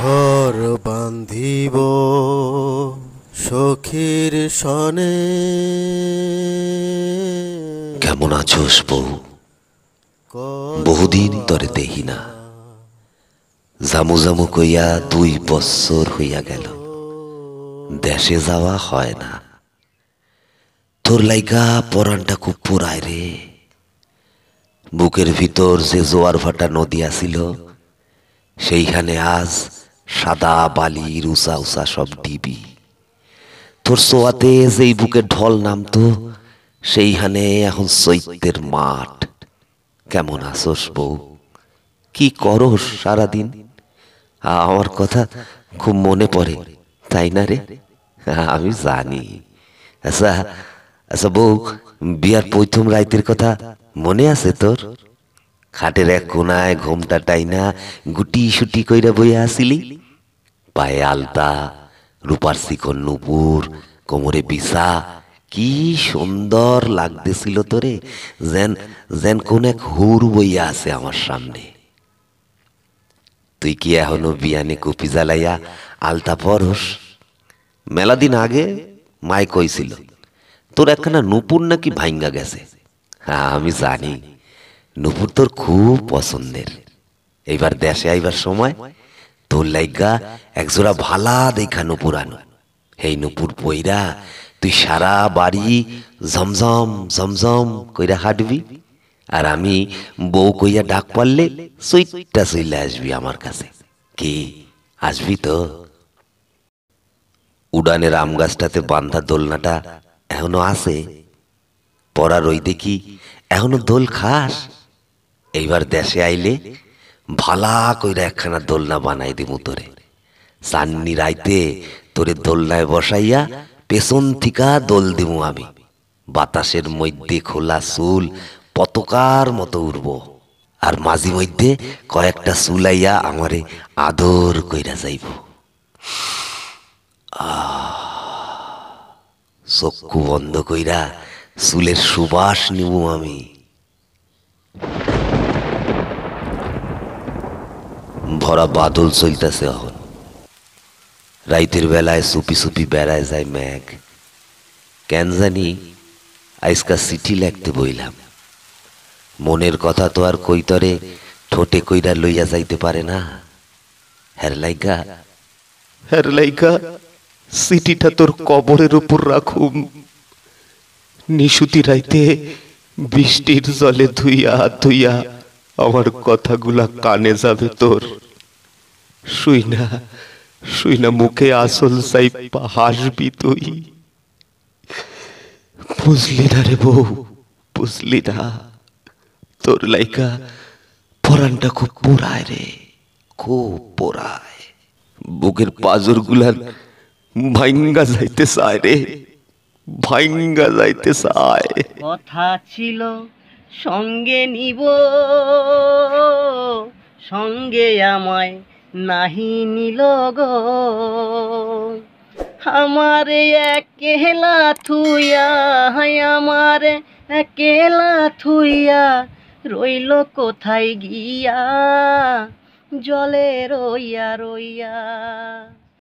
ঘর বান্ধিব সখীর সনে। কেমন আছোস বউ? বহুদিন তরে দেহি না। জামু জামু কইয়া 2 বছর হইয়া গেল, দেশে যাওয়া হয় না। তোর লাইগা পরানটা খুব পুরায় রে। বুকের ভিতর যে জোয়ার ভাটা নদী আছিল, সেইখানে আজ সাদা বালির উঁচা উঁচা সব ডিবি। তোর সোয়াতে যেই বুকের ঢল নামতো, সেইখানে এখন চৈত্যের মাঠ। কেমন আছোস বউ? কি করস সারাদিন? আমার কথা খুব মনে পড়ে, তাই না রে? আমি জানি। আচ্ছা আচ্ছা বউ, বিয়ার প্রথম রাইতের কথা মনে আছে তোর? খাটের এক কোনায় ঘোমটা টাইনা গুটি সুটি কইরা বইয়া আসিলি, পায়ে আলতা, রূপার শিকন নুপুর, কোমরে বিছা। কি সুন্দর লাগতেছিল তোরে, যেন যেন কোন এক হুর বইয়া আছে আমার সামনে। তুই কি এখনো বিয়ানে কুপি জ্বালাইয়া আলতা পরস? মেলা দিন আগে মাই কইছিল তোর একখানা নুপুর নাকি ভাঙ্গা গেছে। হ্যাঁ আমি জানি, নুপুর তোর খুব পছন্দের। এইবার দেশে আইবার সময় তোর লাইগা একজোড়া ভালা দেখা নুপুর আনো। এই নুপুর পইরা তুই সারা বাড়ি ঝমঝম ঝমঝম কইরা হাঁটবি, আর আমি বউ কইয়া ডাক পারলে সুইটটা চইলে আসবি আমার কাছে। কি আসবি তো? উডানের আম গাছটাতে বান্ধা দোলনাটা এখনো আছে? পড়া রই দেখি এখনো দোল খাস? এইবার দেশে আইলে ভালা কইরা একখানা দোলনা বানাই দিমু তোরে। চান্নি রাইতে তোরে দোলনায় বসাইয়া পেছন থিকা দোল দিমু আমি। বাতাসের মধ্যে খোলা চুল পতকার মতো উড়ব, আর মাঝি মধ্যে কয়েকটা চুলাইয়া আমারে আদর কইরা যাইব। চক্ষু বন্ধ কইরা চুলের সুবাস নিবু আমি। ভরা বাদল চলতেছে এখন। রাইতের বেলায় চুপি চুপি বেড়ায় যায় মেঘ। কেন জানি আজকা চিঠি লিখতে বইলাম। মনের কথা তো আর কইতরে ঠোঁটে কইরা লইয়া যাইতে পারে না। হের লাইগা চিঠিটা তোর কবরের উপর রাখুম। নিশুতি রাইতে বৃষ্টির জলে ধুইয়া ধুইয়া আমার কথাগুলা কানে যাবে তোর। শুই না মুখে আসল চাইপা হাসবি তুই। বুঝলি না রে বউ, বুঝলি না? তোর লাইগা পরানটা খুব পোড়ায় রে, খুব পোড়ায়। বুকের পাজর গুলার ভাঙ্গা যাইতে চায় রে, ভাঙ্গা যাইতে চায়। কথা ছিল সঙ্গে নিব, সঙ্গে আমায় নাহি নিল গো। আমারে একলা থুইয়া, আমারে একলা থুইয়া রইল কোথায় গিয়া, জলে রইয়া রইয়া।